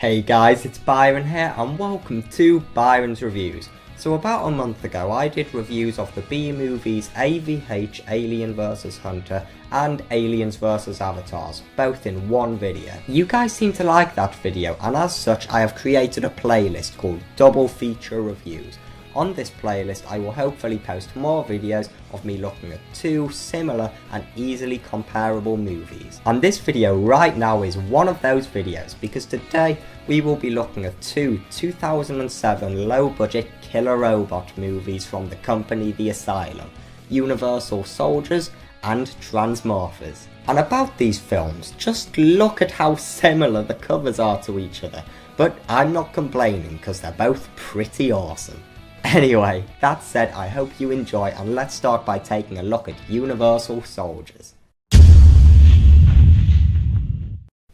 Hey guys, it's Byron here and welcome to Byron's Reviews. So about a month ago I did reviews of the B movies AVH Alien vs Hunter and Aliens vs Avatars, both in one video. You guys seem to like that video, and as such I have created a playlist called Double Feature Reviews. On this playlist I will hopefully post more videos of me looking at two similar and easily comparable movies. And this video right now is one of those videos, because today we will be looking at two 2007 low budget killer robot movies from the company The Asylum, Universal Soldiers and Transmorphers. And about these films, just look at how similar the covers are to each other, but I'm not complaining because they're both pretty awesome. Anyway, that said, I hope you enjoy, and let's start by taking a look at Universal Soldiers.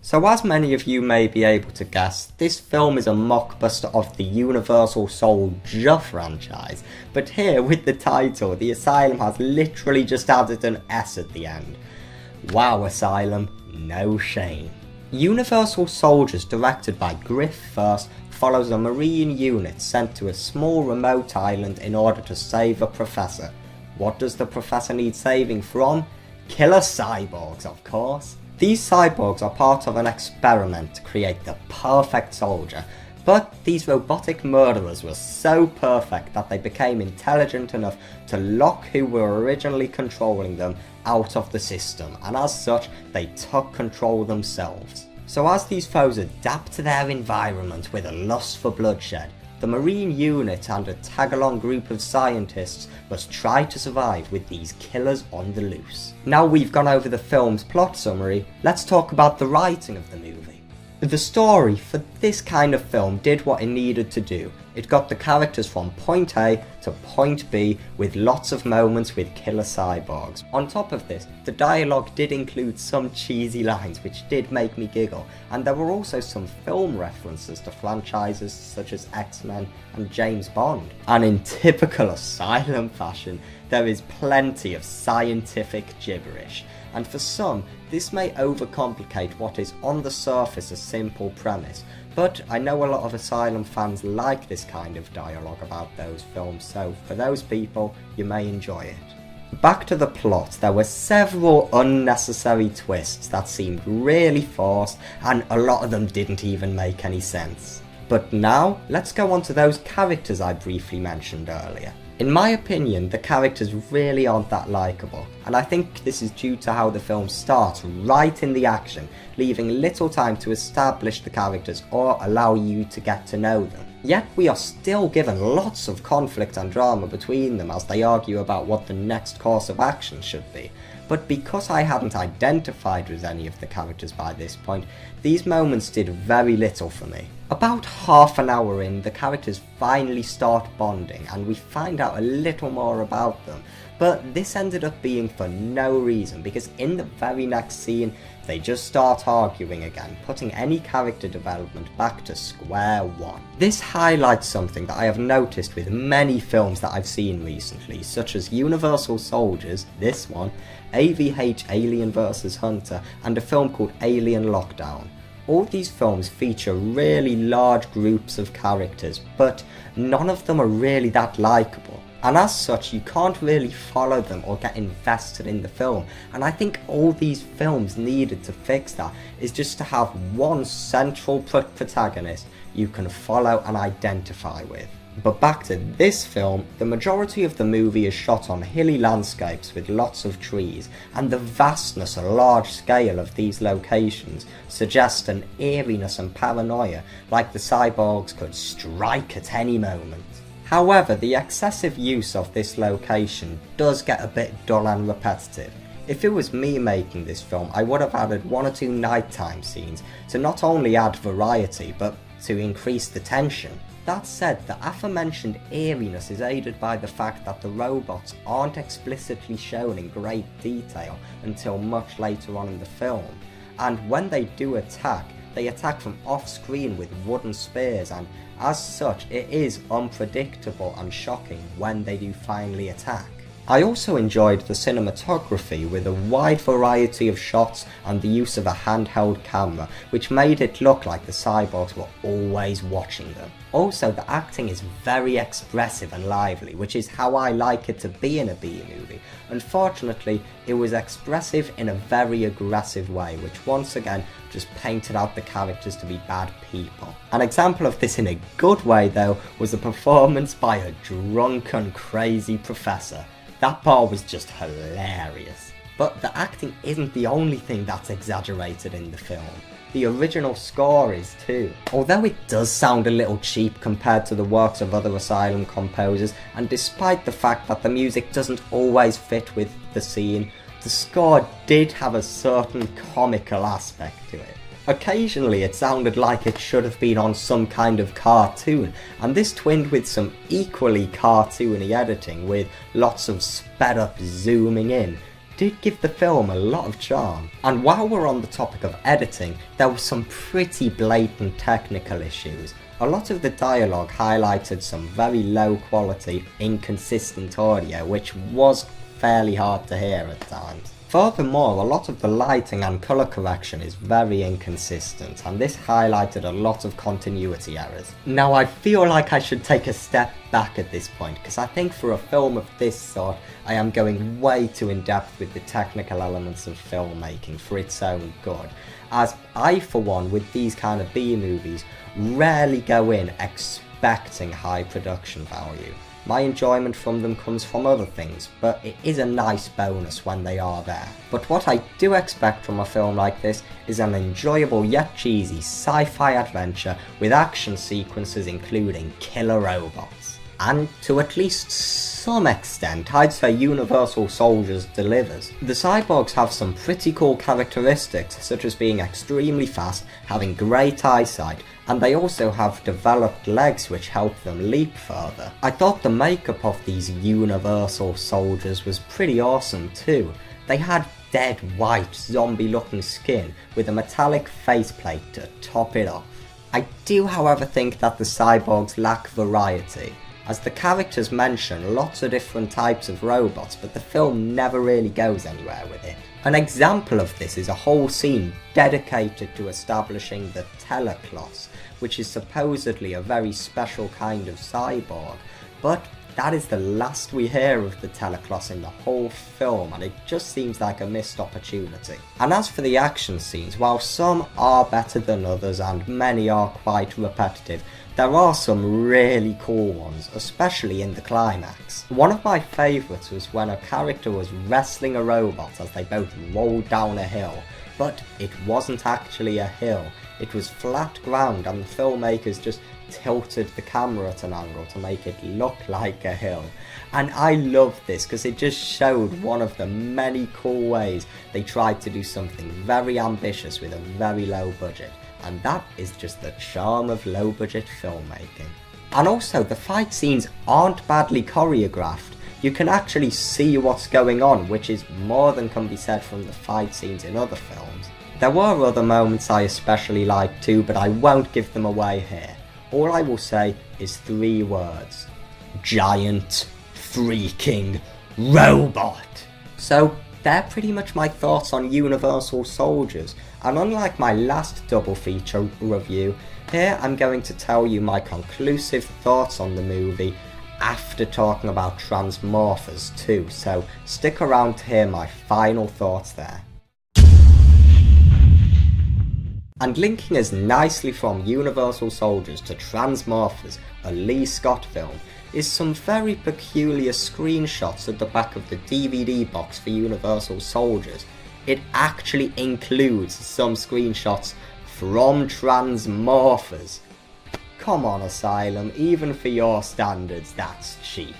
So as many of you may be able to guess, this film is a mockbuster of the Universal Soldier franchise, but here with the title, The Asylum has literally just added an S at the end. Wow, Asylum, no shame. Universal Soldiers, directed by Griff First, follows a marine unit sent to a small remote island in order to save a professor. What does the professor need saving from? Killer cyborgs, of course. These cyborgs are part of an experiment to create the perfect soldier, but these robotic murderers were so perfect that they became intelligent enough to lock who were originally controlling them out of the system, and as such they took control themselves. So as these foes adapt to their environment with a lust for bloodshed, the marine unit and a tag-along group of scientists must try to survive with these killers on the loose. Now we've gone over the film's plot summary, let's talk about the writing of the movie. The story for this kind of film did what it needed to do. It got the characters from point A to point B with lots of moments with killer cyborgs. On top of this, the dialogue did include some cheesy lines which did make me giggle, and there were also some film references to franchises such as X-Men and James Bond. And in typical Asylum fashion, there is plenty of scientific gibberish, and for some, this may overcomplicate what is on the surface a simple premise, but I know a lot of Asylum fans like this kind of dialogue about those films, so for those people, you may enjoy it. Back to the plot, there were several unnecessary twists that seemed really forced, and a lot of them didn't even make any sense. But now, let's go on to those characters I briefly mentioned earlier. In my opinion, the characters really aren't that likeable, and I think this is due to how the film starts right in the action, leaving little time to establish the characters or allow you to get to know them. Yet we are still given lots of conflict and drama between them as they argue about what the next course of action should be. But because I hadn't identified with any of the characters by this point, these moments did very little for me. About half an hour in, the characters finally start bonding and we find out a little more about them, but this ended up being for no reason, because in the very next scene they just start arguing again, putting any character development back to square one. This highlights something that I have noticed with many films that I've seen recently, such as Universal Soldiers, this one, AVH Alien vs Hunter, and a film called Alien Lockdown. All these films feature really large groups of characters, but none of them are really that likeable. And as such, you can't really follow them or get invested in the film. And I think all these films needed to fix that is just to have one central protagonist you can follow and identify with. But back to this film, the majority of the movie is shot on hilly landscapes with lots of trees, and the vastness and large scale of these locations suggest an eeriness and paranoia, like the cyborgs could strike at any moment. However, the excessive use of this location does get a bit dull and repetitive. If it was me making this film, I would have added one or two nighttime scenes to not only add variety, but to increase the tension. That said, the aforementioned eeriness is aided by the fact that the robots aren't explicitly shown in great detail until much later on in the film, and when they do attack, they attack from off-screen with wooden spears, and as such it is unpredictable and shocking when they do finally attack. I also enjoyed the cinematography with a wide variety of shots and the use of a handheld camera, which made it look like the cyborgs were always watching them. Also, the acting is very expressive and lively, which is how I like it to be in a B-movie. Unfortunately, it was expressive in a very aggressive way, which once again just painted out the characters to be bad people. An example of this in a good way though was a performance by a drunken crazy professor. That part was just hilarious. But the acting isn't the only thing that's exaggerated in the film. The original score is too. Although it does sound a little cheap compared to the works of other Asylum composers, and despite the fact that the music doesn't always fit with the scene, the score did have a certain comical aspect to it. Occasionally it sounded like it should have been on some kind of cartoon, and this twinned with some equally cartoony editing with lots of sped up zooming in did give the film a lot of charm. And while we're on the topic of editing, there were some pretty blatant technical issues. A lot of the dialogue highlighted some very low quality, inconsistent audio, which was fairly hard to hear at times. Furthermore, a lot of the lighting and colour correction is very inconsistent, and this highlighted a lot of continuity errors. Now, I feel like I should take a step back at this point, because I think for a film of this sort, I am going way too in depth with the technical elements of filmmaking for its own good, as I, for one, with these kind of B-movies, rarely go in expecting high production value. My enjoyment from them comes from other things, but it is a nice bonus when they are there. But what I do expect from a film like this is an enjoyable yet cheesy sci-fi adventure with action sequences including killer robots. And to at least some extent, I'd say Universal Soldiers delivers. The cyborgs have some pretty cool characteristics, such as being extremely fast, having great eyesight, and they also have developed legs which help them leap further. I thought the makeup of these Universal Soldiers was pretty awesome too. They had dead white zombie looking skin with a metallic faceplate to top it off. I do however think that the cyborgs lack variety, as the characters mention lots of different types of robots, but the film never really goes anywhere with it. An example of this is a whole scene dedicated to establishing the Teleclos, which is supposedly a very special kind of cyborg, but that is the last we hear of the Teleclos in the whole film, and it just seems like a missed opportunity. And as for the action scenes, while some are better than others and many are quite repetitive, there are some really cool ones, especially in the climax. One of my favourites was when a character was wrestling a robot as they both rolled down a hill, but it wasn't actually a hill, it was flat ground, and the filmmakers just tilted the camera at an angle to make it look like a hill. And I love this because it just showed one of the many cool ways they tried to do something very ambitious with a very low budget. And that is just the charm of low budget filmmaking. And also, the fight scenes aren't badly choreographed. You can actually see what's going on, which is more than can be said from the fight scenes in other films. There were other moments I especially liked too, but I won't give them away here. All I will say is 3 words: giant freaking robot. So they're pretty much my thoughts on Universal Soldiers, and unlike my last double feature review, here I'm going to tell you my conclusive thoughts on the movie after talking about Transmorphers too, so stick around to hear my final thoughts there. And linking as nicely from Universal Soldiers to Transmorphers, a Lee Scott film, is some very peculiar screenshots at the back of the DVD box for Universal Soldiers. It actually includes some screenshots from Transmorphers. Come on, Asylum, even for your standards, that's cheap.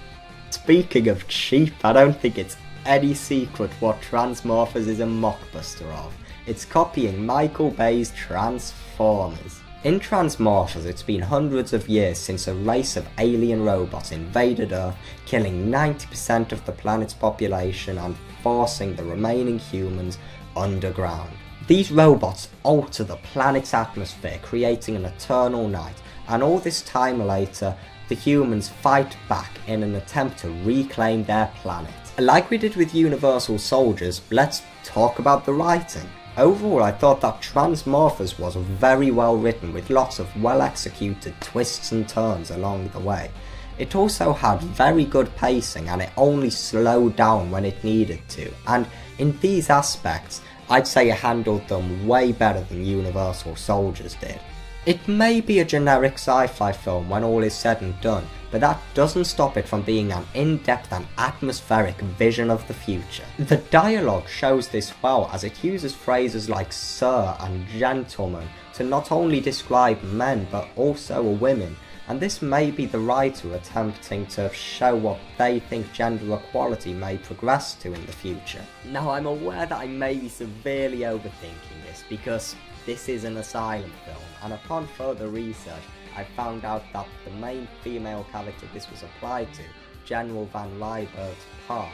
Speaking of cheap, I don't think it's any secret what Transmorphers is a mockbuster of. It's copying Michael Bay's Transformers. In Transmorphers, it's been hundreds of years since a race of alien robots invaded Earth, killing 90% of the planet's population and forcing the remaining humans underground. These robots alter the planet's atmosphere, creating an eternal night, and all this time later, the humans fight back in an attempt to reclaim their planet. Like we did with Universal Soldiers, let's talk about the writing. Overall, I thought that Transmorphers was very well written with lots of well executed twists and turns along the way. It also had very good pacing and it only slowed down when it needed to, and in these aspects, I'd say it handled them way better than Universal Soldiers did. It may be a generic sci-fi film when all is said and done, but that doesn't stop it from being an in-depth and atmospheric vision of the future. The dialogue shows this well as it uses phrases like sir and gentleman to not only describe men but also women, and this may be the writer attempting to show what they think gender equality may progress to in the future. Now, I'm aware that I may be severely overthinking this because this is an Asylum film, and upon further research I found out that the main female character this was applied to, General Van Rieberg's part,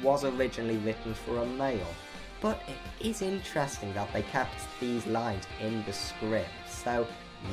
was originally written for a male. But it is interesting that they kept these lines in the script, so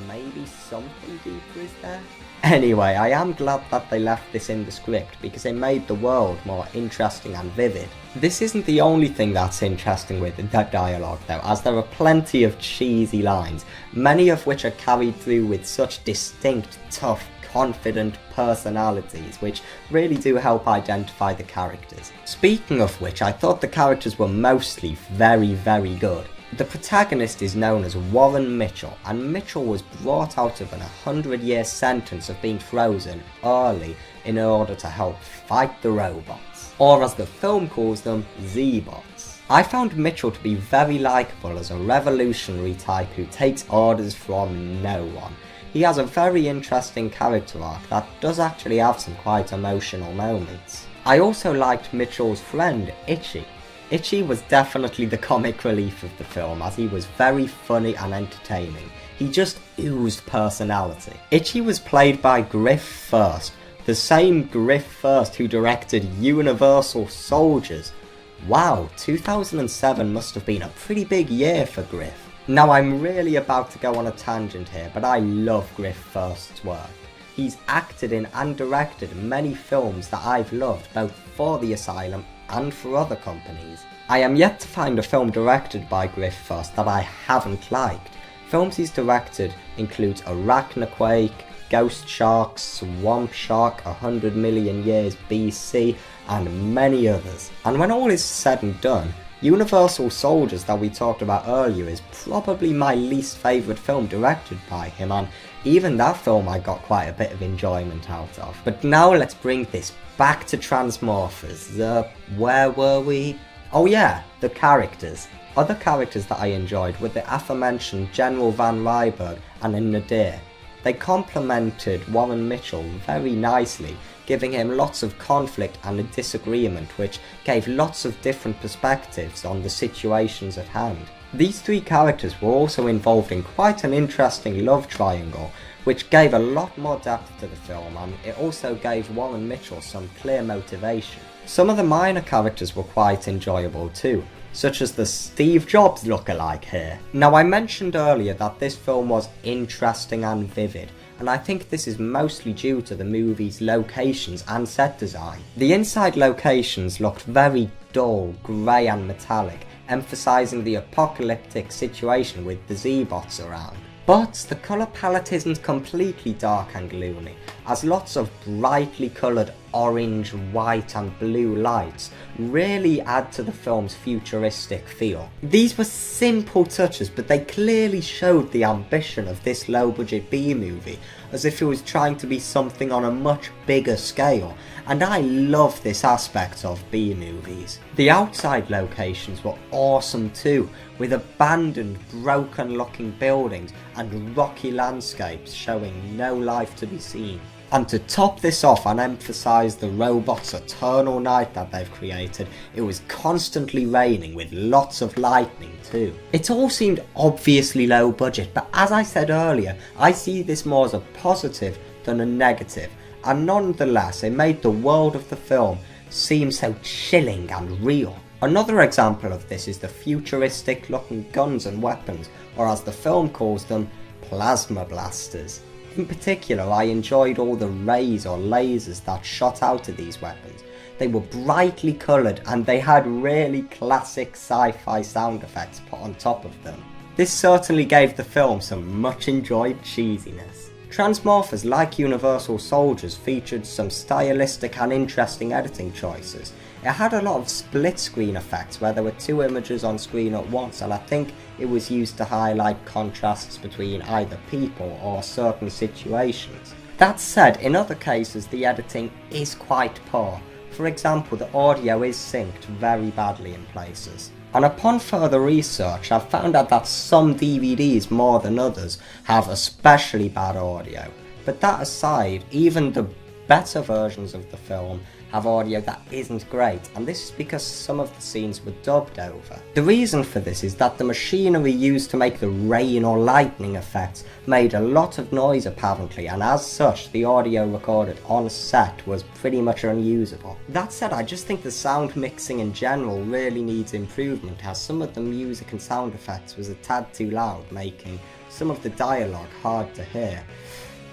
maybe something deeper is there? Anyway, I am glad that they left this in the script because it made the world more interesting and vivid. This isn't the only thing that's interesting with the dialogue though, as there are plenty of cheesy lines, many of which are carried through with such distinct, tough, confident personalities, which really do help identify the characters. Speaking of which, I thought the characters were mostly very good. The protagonist is known as Warren Mitchell, and Mitchell was brought out of an 100-year sentence of being frozen early in order to help fight the robots, or as the film calls them, Z-bots. I found Mitchell to be very likeable as a revolutionary type who takes orders from no one. He has a very interesting character arc that does actually have some quite emotional moments. I also liked Mitchell's friend, Itchy. Itchy was definitely the comic relief of the film, as he was very funny and entertaining. He just oozed personality. Itchy was played by Griff First, the same Griff First who directed Universal Soldiers. Wow, 2007 must have been a pretty big year for Griff. Now, I'm really about to go on a tangent here, but I love Griff First's work. He's acted in and directed many films that I've loved, both for the Asylum and for other companies. I am yet to find a film directed by Griff First that I haven't liked. Films he's directed include Arachnoquake, Ghost Shark, Swamp Shark, 100 Million Years BC, and many others. And when all is said and done, Universal Soldiers that we talked about earlier is probably my least favourite film directed by him, and even that film I got quite a bit of enjoyment out of. But now let's bring this back to Transmorphers. Where were we? Oh yeah, the characters. Other characters that I enjoyed were the aforementioned General Van Rieberg and Nadir. They complemented Warren Mitchell very nicely, giving him lots of conflict and a disagreement, which gave lots of different perspectives on the situations at hand. These three characters were also involved in quite an interesting love triangle, which gave a lot more depth to the film, and it also gave Warren Mitchell some clear motivation. Some of the minor characters were quite enjoyable too, such as the Steve Jobs lookalike here. Now, I mentioned earlier that this film was interesting and vivid, and I think this is mostly due to the movie's locations and set design. The inside locations looked very dull, grey and metallic, emphasising the apocalyptic situation with the Z-bots around. But the colour palette isn't completely dark and gloomy, as lots of brightly coloured orange, white and blue lights really add to the film's futuristic feel. These were simple touches, but they clearly showed the ambition of this low-budget B-movie, as if it was trying to be something on a much bigger scale, and I love this aspect of B-movies. The outside locations were awesome too, with abandoned, broken-looking buildings and rocky landscapes showing no life to be seen. And to top this off and emphasise the robots' eternal night that they've created, it was constantly raining with lots of lightning too. It all seemed obviously low budget, but as I said earlier, I see this more as a positive than a negative, and nonetheless it made the world of the film seem so chilling and real. Another example of this is the futuristic looking guns and weapons, or as the film calls them, plasma blasters. In particular, I enjoyed all the rays or lasers that shot out of these weapons. They were brightly coloured and they had really classic sci-fi sound effects put on top of them. This certainly gave the film some much enjoyed cheesiness. Transmorphers, like Universal Soldiers, featured some stylistic and interesting editing choices. It had a lot of split screen effects where there were two images on screen at once, and I think it was used to highlight contrasts between either people or certain situations. That said, in other cases the editing is quite poor. For example, the audio is synced very badly in places. And upon further research, I've found out that some DVDs more than others have especially bad audio. But that aside, even the better versions of the film have audio that isn't great, and this is because some of the scenes were dubbed over. The reason for this is that the machinery used to make the rain or lightning effects made a lot of noise apparently, and as such the audio recorded on set was pretty much unusable. That said, I just think the sound mixing in general really needs improvement, as some of the music and sound effects was a tad too loud, making some of the dialogue hard to hear.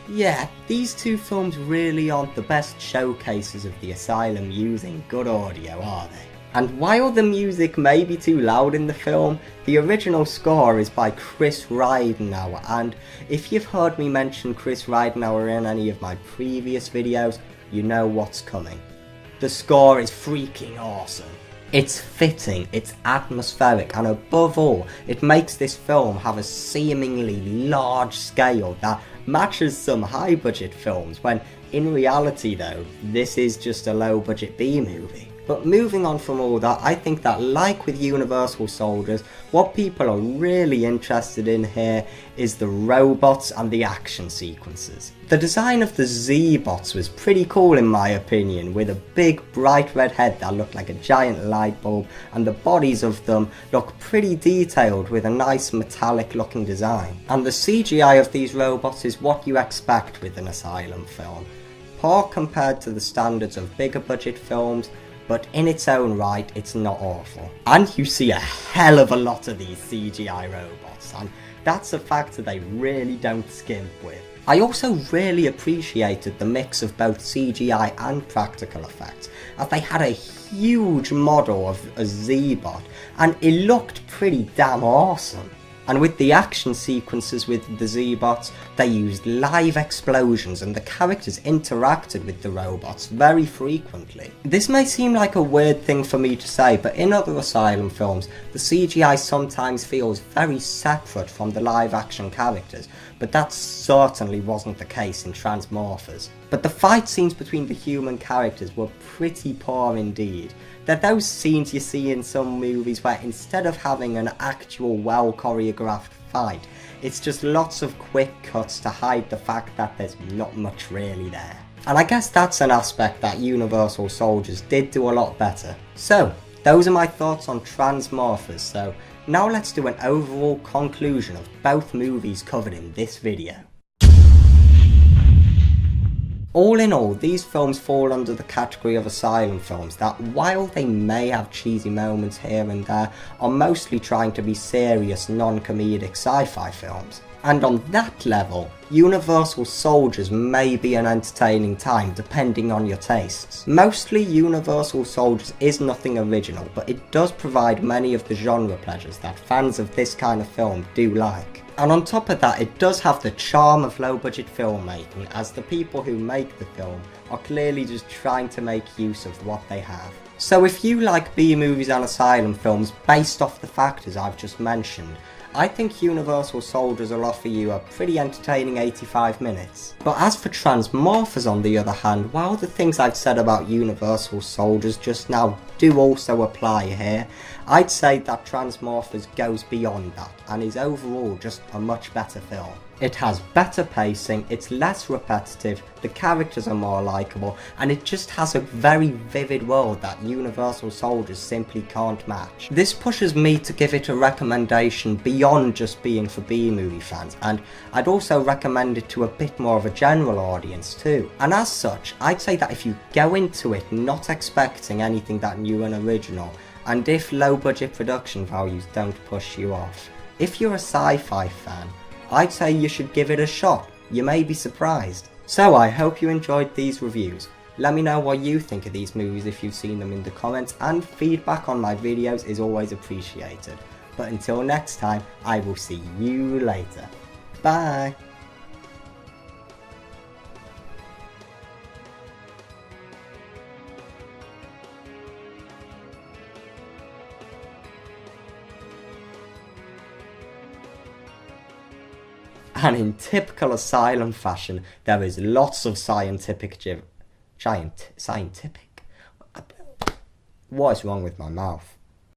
Yeah, these two films really aren't the best showcases of the Asylum using good audio, are they? And while the music may be too loud in the film, the original score is by Chris Ridenauer, and if you've heard me mention Chris Ridenauer in any of my previous videos, you know what's coming. The score is freaking awesome. It's fitting, it's atmospheric, and above all, it makes this film have a seemingly large scale that matches some high budget films, when in reality though, this is just a low budget B movie. But moving on from all that, I think that like with Universal Soldiers, what people are really interested in here is the robots and the action sequences. The design of the Z-bots was pretty cool in my opinion, with a big bright red head that looked like a giant light bulb, and the bodies of them look pretty detailed with a nice metallic looking design. And the CGI of these robots is what you expect with an Asylum film. Poor compared to the standards of bigger budget films, but in its own right, it's not awful. And you see a hell of a lot of these CGI robots, and that's a factor they really don't skimp with. I also really appreciated the mix of both CGI and practical effects, as they had a huge model of a Z-bot, and it looked pretty damn awesome. And with the action sequences with the Z-bots, they used live explosions and the characters interacted with the robots very frequently. This may seem like a weird thing for me to say, but in other Asylum films, the CGI sometimes feels very separate from the live action characters, but that certainly wasn't the case in Transmorphers. But the fight scenes between the human characters were pretty poor indeed. They're those scenes you see in some movies where instead of having an actual well choreographed fight, it's just lots of quick cuts to hide the fact that there's not much really there. And I guess that's an aspect that Universal Soldiers did do a lot better. So, those are my thoughts on Transmorphers, so now let's do an overall conclusion of both movies covered in this video. All in all, these films fall under the category of Asylum films that, while they may have cheesy moments here and there, are mostly trying to be serious, non-comedic sci-fi films. And on that level, Universal Soldiers may be an entertaining time depending on your tastes. Mostly Universal Soldiers is nothing original, but it does provide many of the genre pleasures that fans of this kind of film do like. And on top of that, it does have the charm of low budget filmmaking, as the people who make the film are clearly just trying to make use of what they have. So if you like B-movies and Asylum films based off the factors I've just mentioned, I think Universal Soldiers will offer you a pretty entertaining 85 minutes. But as for Transmorphers on the other hand, while the things I've said about Universal Soldiers just now do also apply here, I'd say that Transmorphers goes beyond that and is overall just a much better film. It has better pacing, it's less repetitive, the characters are more likeable, and it just has a very vivid world that Universal Soldiers simply can't match. This pushes me to give it a recommendation beyond just being for B-movie fans, and I'd also recommend it to a bit more of a general audience too. And as such, I'd say that if you go into it not expecting anything that new and original, and if low budget production values don't push you off, if you're a sci-fi fan, I'd say you should give it a shot. You may be surprised. So I hope you enjoyed these reviews. Let me know what you think of these movies if you've seen them in the comments, and feedback on my videos is always appreciated. But until next time, I will see you later. Bye! And in typical Asylum fashion, there is lots of scientific... What is wrong with my mouth?